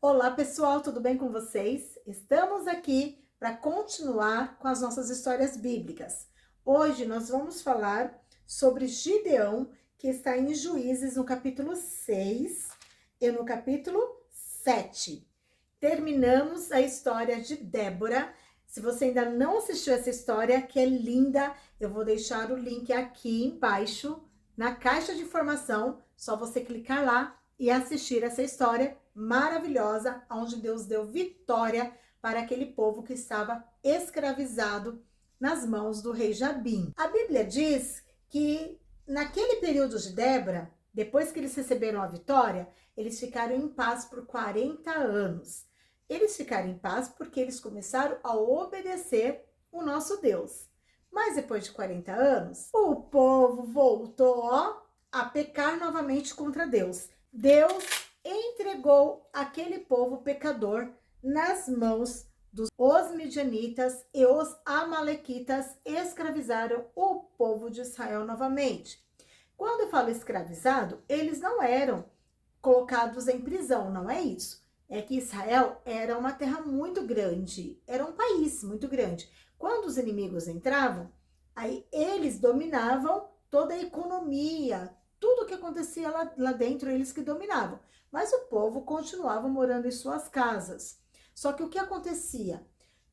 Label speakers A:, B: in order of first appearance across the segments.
A: Olá pessoal, tudo bem com vocês? Estamos aqui para continuar com as nossas histórias bíblicas. Hoje nós vamos falar sobre Gideão, que está em Juízes no capítulo 6 e no capítulo 7. Terminamos a história de Débora. Se você ainda não assistiu essa história, que é linda, eu vou deixar o link aqui embaixo na caixa de informação. Só você clicar lá e assistir essa história maravilhosa, onde Deus deu vitória para aquele povo que estava escravizado nas mãos do rei Jabim. A Bíblia diz que naquele período de Débora, depois que eles receberam a vitória, eles ficaram em paz por 40 anos. Eles ficaram em paz porque eles começaram a obedecer o nosso Deus. Mas depois de 40 anos, o povo voltou a pecar novamente contra Deus. Deus entregou aquele povo pecador nas mãos dos midianitas, e os amalequitas escravizaram o povo de Israel novamente. Quando eu falo escravizado, eles não eram colocados em prisão, não é isso. É que Israel era uma terra muito grande, era um país muito grande. Quando os inimigos entravam, aí eles dominavam toda a economia, tudo que acontecia lá dentro, eles que dominavam. Mas o povo continuava morando em suas casas. Só que o que acontecia?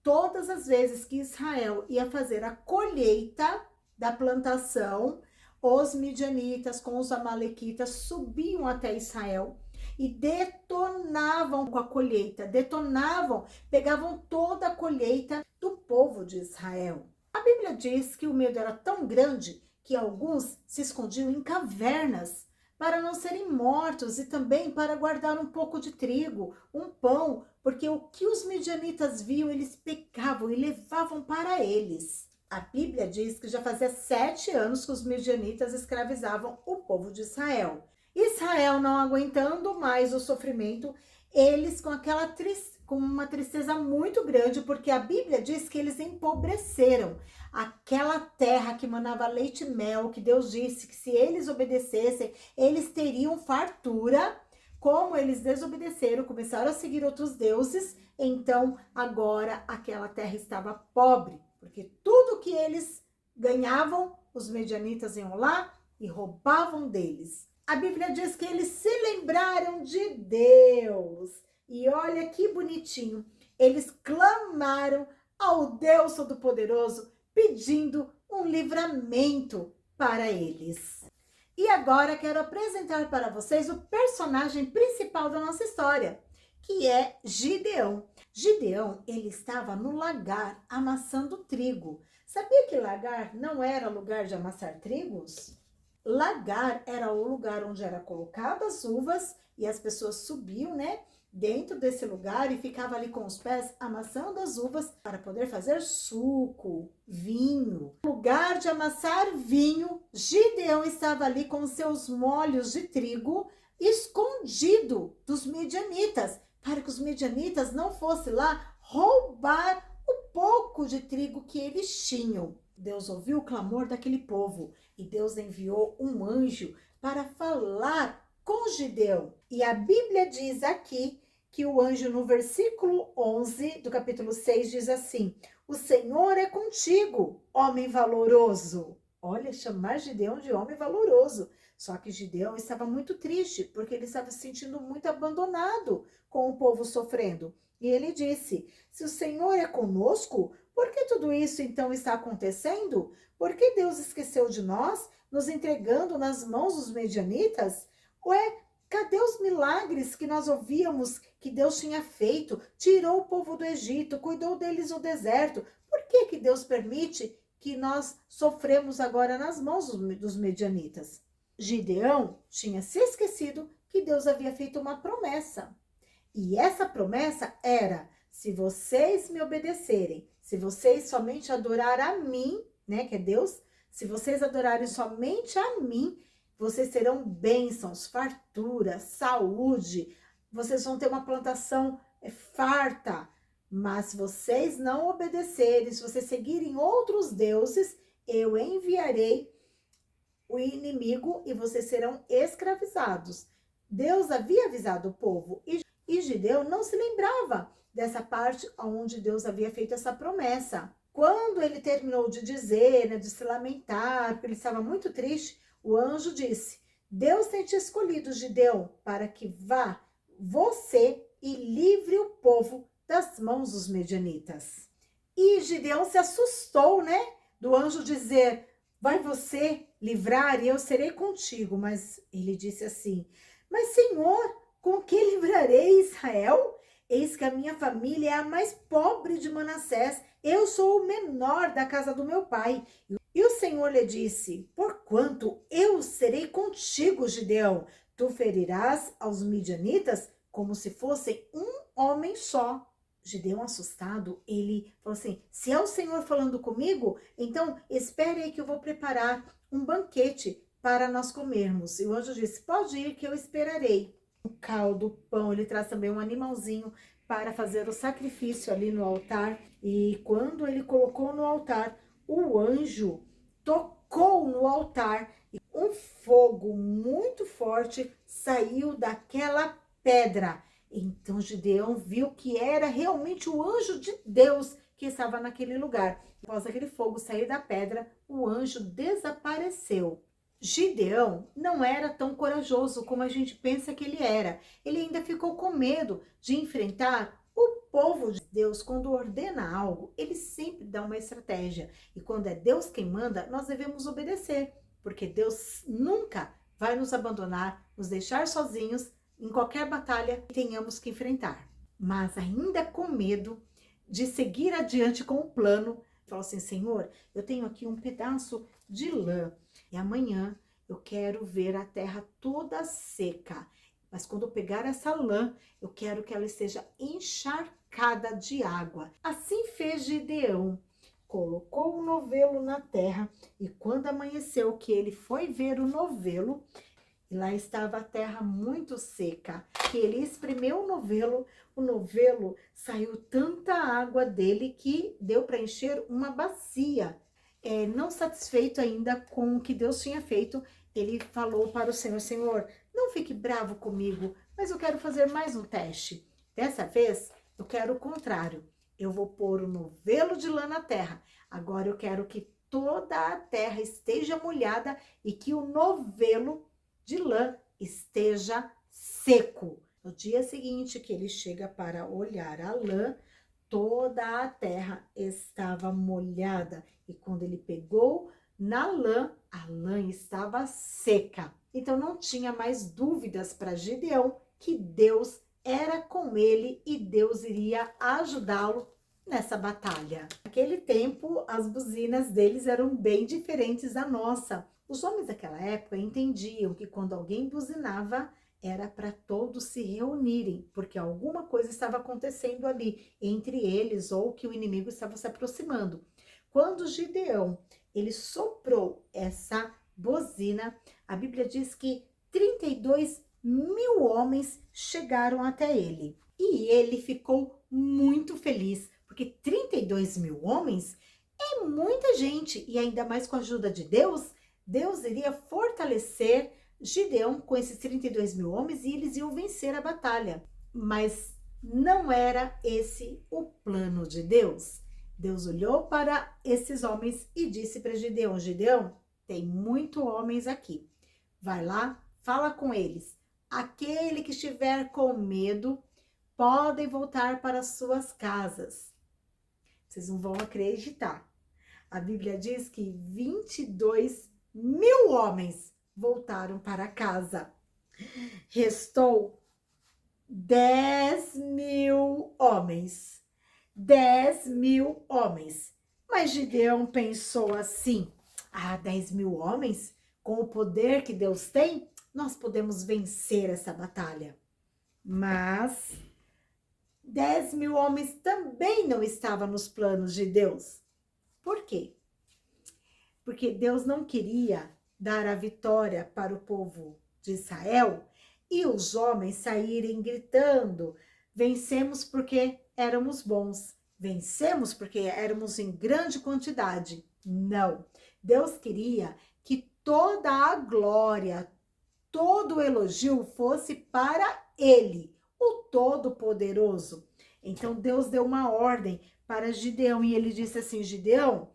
A: Todas as vezes que Israel ia fazer a colheita da plantação, os midianitas com os amalequitas subiam até Israel e detonavam com a colheita, pegavam toda a colheita do povo de Israel. A Bíblia diz que o medo era tão grande que alguns se escondiam em cavernas para não serem mortos e também para guardar um pouco de trigo, um pão, porque o que os midianitas viam, eles pegavam e levavam para eles. A Bíblia diz que já fazia 7 anos que os midianitas escravizavam o povo de Israel. Israel não aguentando mais o sofrimento, eles com uma tristeza muito grande, porque a Bíblia diz que eles empobreceram. Aquela terra que manava leite e mel, que Deus disse que se eles obedecessem, eles teriam fartura. Como eles desobedeceram, começaram a seguir outros deuses, então agora aquela terra estava pobre, porque tudo que eles ganhavam, os medianitas iam lá e roubavam deles. A Bíblia diz que eles se lembraram de Deus. E olha que bonitinho. Eles clamaram ao Deus Todo-Poderoso pedindo um livramento para eles. E agora quero apresentar para vocês o personagem principal da nossa história, que é Gideão. Gideão, ele estava no lagar amassando trigo. Sabia que lagar não era lugar de amassar trigos? Lagar era o lugar onde era colocadas as uvas e as pessoas subiam, dentro desse lugar e ficava ali com os pés amassando as uvas para poder fazer suco, vinho. No lugar de amassar vinho, Gideão estava ali com seus molhos de trigo escondido dos midianitas, para que os midianitas não fossem lá roubar o pouco de trigo que eles tinham. Deus ouviu o clamor daquele povo e Deus enviou um anjo para falar com Gideão. E a Bíblia diz aqui que o anjo no versículo 11 do capítulo 6 diz assim: o Senhor é contigo, homem valoroso. Olha, chamar Gideão de homem valoroso. Só que Gideão estava muito triste, porque ele estava se sentindo muito abandonado com o povo sofrendo. E ele disse: se o Senhor é conosco, por que tudo isso então está acontecendo? Por que Deus esqueceu de nós, nos entregando nas mãos dos medianitas? Ué, cadê os milagres que nós ouvíamos que Deus tinha feito? Tirou o povo do Egito, cuidou deles no deserto. Por que Deus permite que nós sofremos agora nas mãos dos medianitas? Gideão tinha se esquecido que Deus havia feito uma promessa. E essa promessa era: se vocês me obedecerem, se vocês somente adorarem a mim, que é Deus, se vocês adorarem somente a mim, vocês terão bênçãos, fartura, saúde, vocês vão ter uma plantação farta. Mas se vocês não obedecerem, se vocês seguirem outros deuses, eu enviarei o inimigo e vocês serão escravizados. Deus havia avisado o povo. E E Gideão não se lembrava dessa parte onde Deus havia feito essa promessa. Quando ele terminou de dizer, né, de se lamentar, porque ele estava muito triste, o anjo disse: Deus tem te escolhido, Gideão, para que vá você e livre o povo das mãos dos medianitas. E Gideão se assustou, né, do anjo dizer: vai você livrar e eu serei contigo. Mas ele disse assim: mas Senhor, com que livrarei Israel? Eis que a minha família é a mais pobre de Manassés. Eu sou o menor da casa do meu pai. E o Senhor lhe disse: porquanto eu serei contigo, Gideão, tu ferirás aos midianitas como se fossem um homem só. Gideão, assustado, ele falou assim: se é o Senhor falando comigo, então espere aí que eu vou preparar um banquete para nós comermos. E o anjo disse: pode ir que eu esperarei. O caldo, o pão, ele traz também um animalzinho para fazer o sacrifício ali no altar. E quando ele colocou no altar, o anjo tocou no altar e um fogo muito forte saiu daquela pedra. Então Gideão viu que era realmente o anjo de Deus que estava naquele lugar. Após aquele fogo sair da pedra, o anjo desapareceu. Gideão não era tão corajoso como a gente pensa que ele era. Ele ainda ficou com medo de enfrentar o povo de Deus. Quando ordena algo, ele sempre dá uma estratégia. E quando é Deus quem manda, nós devemos obedecer, porque Deus nunca vai nos abandonar, nos deixar sozinhos em qualquer batalha que tenhamos que enfrentar. Mas ainda com medo de seguir adiante com o plano, falou assim: Senhor, eu tenho aqui um pedaço de lã e amanhã eu quero ver a terra toda seca. Mas quando eu pegar essa lã, eu quero que ela esteja encharcada de água. Assim fez Gideão. Colocou o novelo na terra e quando amanheceu que ele foi ver o novelo, e lá estava a terra muito seca, que ele espremeu o novelo saiu tanta água dele que deu para encher uma bacia. Não satisfeito ainda com o que Deus tinha feito, ele falou para o Senhor: Senhor, não fique bravo comigo, mas eu quero fazer mais um teste. Dessa vez, eu quero o contrário. Eu vou pôr o novelo de lã na terra. Agora eu quero que toda a terra esteja molhada e que o novelo de lã esteja seco. No dia seguinte que ele chega para olhar a lã, toda a terra estava molhada. E quando ele pegou na lã, a lã estava seca. Então não tinha mais dúvidas para Gideão que Deus era com ele e Deus iria ajudá-lo nessa batalha. Naquele tempo, as buzinas deles eram bem diferentes da nossa. Os homens daquela época entendiam que quando alguém buzinava, era para todos se reunirem, porque alguma coisa estava acontecendo ali entre eles ou que o inimigo estava se aproximando. Quando Gideão, ele soprou essa buzina, a Bíblia diz que 32.000 homens chegaram até ele. E ele ficou muito feliz, porque 32.000 homens é muita gente, e ainda mais com a ajuda de Deus, Deus iria fortalecer Gideão com esses 32.000 homens e eles iam vencer a batalha. Mas não era esse o plano de Deus. Deus olhou para esses homens e disse para Gideão: Gideão, tem muitos homens aqui. Vai lá, fala com eles. Aquele que estiver com medo, podem voltar para suas casas. Vocês não vão acreditar. A Bíblia diz que 22.000 homens voltaram para casa. Restou 10.000 homens. 10.000 homens. Mas Gideão pensou assim: 10.000 homens? Com o poder que Deus tem, nós podemos vencer essa batalha. Mas 10.000 homens também não estavam nos planos de Deus. Por quê? Porque Deus não queria dar a vitória para o povo de Israel e os homens saírem gritando: vencemos porque éramos bons, vencemos porque éramos em grande quantidade. Não, Deus queria que toda a glória, todo o elogio fosse para ele, o Todo-Poderoso. Então Deus deu uma ordem para Gideão e ele disse assim: Gideão,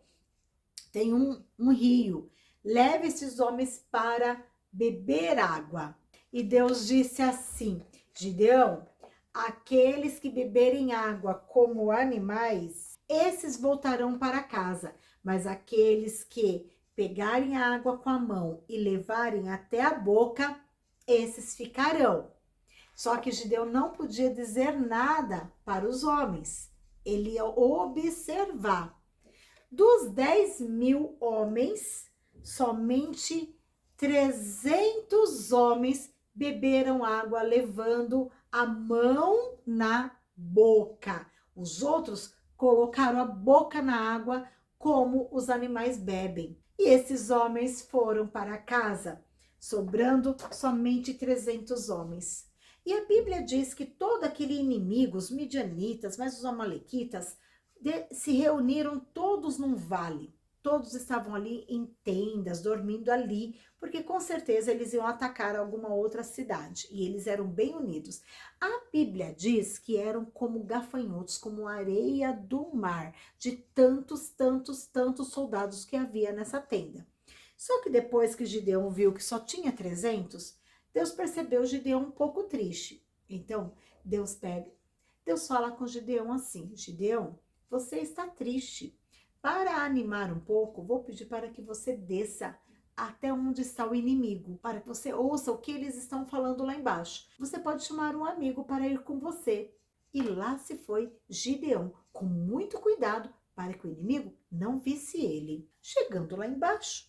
A: tem um rio, leve esses homens para beber água. E Deus disse assim: Gideão, aqueles que beberem água como animais, esses voltarão para casa, mas aqueles que pegarem a água com a mão e levarem até a boca, esses ficarão. Só que Gideão não podia dizer nada para os homens. Ele ia observar. Dos 10.000 homens, somente 300 homens beberam água levando a mão na boca. Os outros colocaram a boca na água como os animais bebem. E esses homens foram para casa, sobrando somente 300 homens. E a Bíblia diz que todo aquele inimigo, os midianitas, mas os amalequitas, se reuniram todos num vale. Todos estavam ali em tendas, dormindo ali, porque com certeza eles iam atacar alguma outra cidade. E eles eram bem unidos. A Bíblia diz que eram como gafanhotos, como areia do mar, de tantos soldados que havia nessa tenda. Só que depois que Gideão viu que só tinha 300, Deus percebeu Gideão um pouco triste. Então, Deus fala com Gideão assim: Gideão, você está triste. Para animar um pouco, vou pedir para que você desça até onde está o inimigo, para que você ouça o que eles estão falando lá embaixo. Você pode chamar um amigo para ir com você. E lá se foi Gideão, com muito cuidado, para que o inimigo não visse ele. Chegando lá embaixo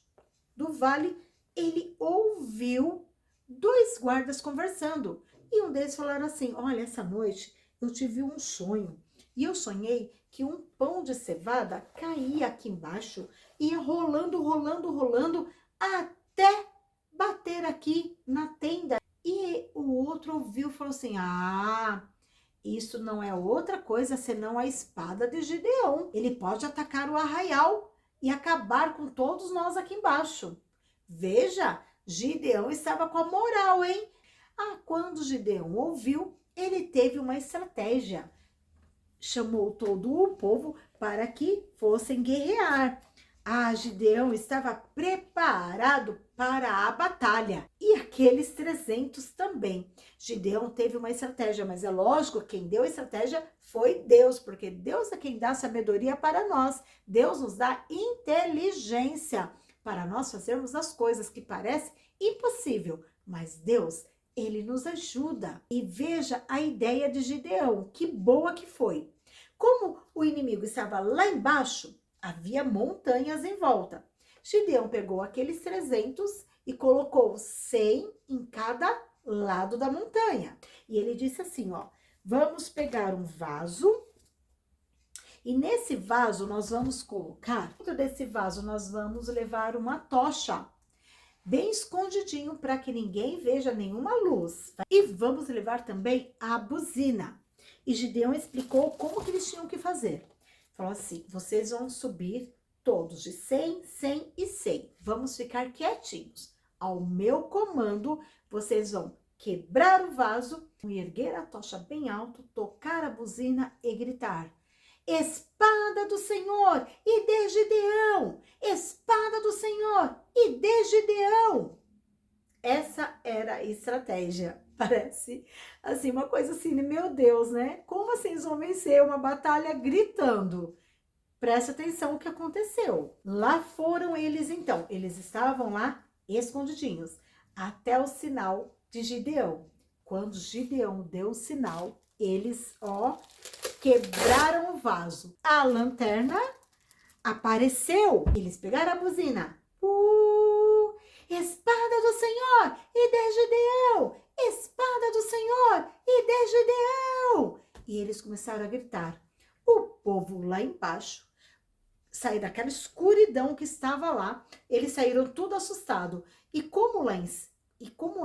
A: do vale, ele ouviu 2 guardas conversando. E um deles falaram assim: olha, essa noite eu tive um sonho. E eu sonhei que um pão de cevada caía aqui embaixo, ia rolando, até bater aqui na tenda. E o outro ouviu e falou assim: ah, isso não é outra coisa senão a espada de Gideão. Ele pode atacar o arraial e acabar com todos nós aqui embaixo. Veja, Gideão estava com a moral, hein? Ah, quando Gideão ouviu, ele teve uma estratégia. Chamou todo o povo para que fossem guerrear. Ah, Gideão estava preparado para a batalha. E aqueles 300 também. Gideão teve uma estratégia, mas é lógico, quem deu a estratégia foi Deus, porque Deus é quem dá sabedoria para nós. Deus nos dá inteligência para nós fazermos as coisas que parecem impossível, mas Deus, ele nos ajuda. E veja a ideia de Gideão, que boa que foi. Como o inimigo estava lá embaixo, havia montanhas em volta. Gideão pegou aqueles 300 e colocou 100 em cada lado da montanha. E ele disse assim, ó: vamos pegar um vaso e nesse vaso nós vamos colocar, dentro desse vaso nós vamos levar uma tocha, bem escondidinho para que ninguém veja nenhuma luz. E vamos levar também a buzina. E Gideão explicou como que eles tinham que fazer. Falou assim: vocês vão subir todos de 100, 100 e 100. Vamos ficar quietinhos. Ao meu comando, vocês vão quebrar o vaso, erguer a tocha bem alto, tocar a buzina e gritar: espada do Senhor e de Gideão! Espada do Senhor e de Gideão! Essa era a estratégia. Parece assim, uma coisa assim, meu Deus, né? Como assim eles vão vencer uma batalha gritando? Preste atenção o que aconteceu. Lá foram eles então. Eles estavam lá escondidinhos até o sinal de Gideão. Quando Gideão deu o sinal, eles, quebraram o vaso. A lanterna apareceu. Eles pegaram a buzina. Espada do Senhor e de Gideão! Espada do Senhor e de Gideão! E eles começaram a gritar. O povo lá embaixo saiu daquela escuridão que estava lá. Eles saíram tudo assustado. E como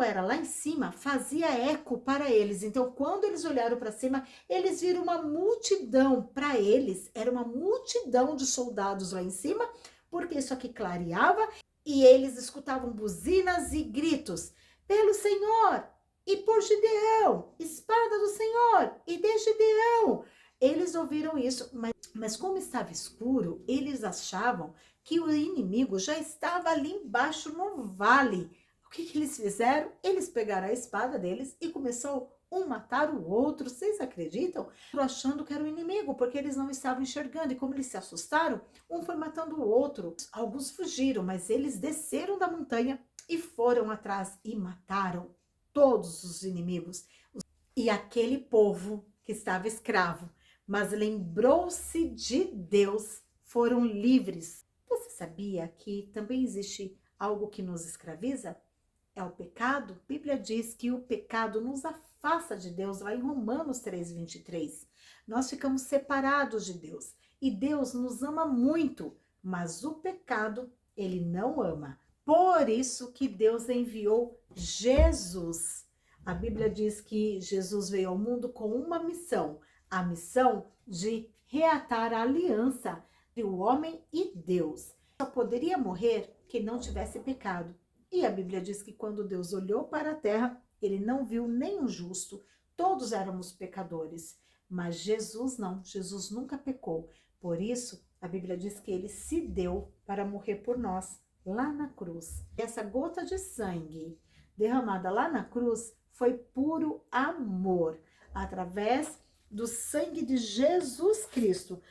A: era lá em cima, fazia eco para eles. Então, quando eles olharam para cima, eles viram uma multidão. Para eles, era uma multidão de soldados lá em cima, porque isso aqui clareava e eles escutavam buzinas e gritos. Pelo Senhor, e por Gideão, espada do Senhor, e de Gideão. Eles ouviram isso, mas como estava escuro, eles achavam que o inimigo já estava ali embaixo no vale. O que eles fizeram? Eles pegaram a espada deles e começou um matar o outro. Vocês acreditam? Achando que era o inimigo, porque eles não estavam enxergando. E como eles se assustaram, um foi matando o outro. Alguns fugiram, mas eles desceram da montanha e foram atrás e mataram todos os inimigos. E aquele povo que estava escravo, mas lembrou-se de Deus, foram livres. Você sabia que também existe algo que nos escraviza? É o pecado. A Bíblia diz que o pecado nos afasta de Deus, lá em Romanos 3:23. Nós ficamos separados de Deus e Deus nos ama muito, mas o pecado ele não ama. Por isso que Deus enviou Jesus. A Bíblia diz que Jesus veio ao mundo com uma missão, a missão de reatar a aliança entre o homem e Deus. Só poderia morrer quem não tivesse pecado. E a Bíblia diz que quando Deus olhou para a terra, ele não viu nenhum justo, todos éramos pecadores. Mas Jesus não, Jesus nunca pecou. Por isso, a Bíblia diz que ele se deu para morrer por nós, lá na cruz. Essa gota de sangue derramada lá na cruz foi puro amor. Através do sangue de Jesus Cristo,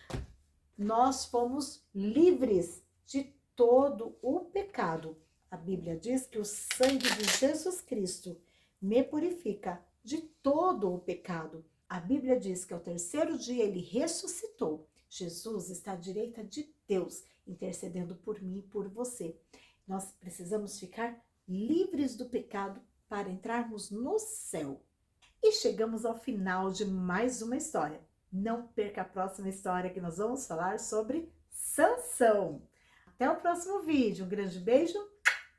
A: nós fomos livres de todo o pecado. A Bíblia diz que o sangue de Jesus Cristo me purifica de todo o pecado. A Bíblia diz que ao terceiro dia ele ressuscitou. Jesus está à direita de Deus, intercedendo por mim e por você. Nós precisamos ficar livres do pecado para entrarmos no céu. E chegamos ao final de mais uma história. Não perca a próxima história que nós vamos falar sobre Sansão. Até o próximo vídeo. Um grande beijo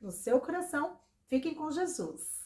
A: no seu coração. Fiquem com Jesus.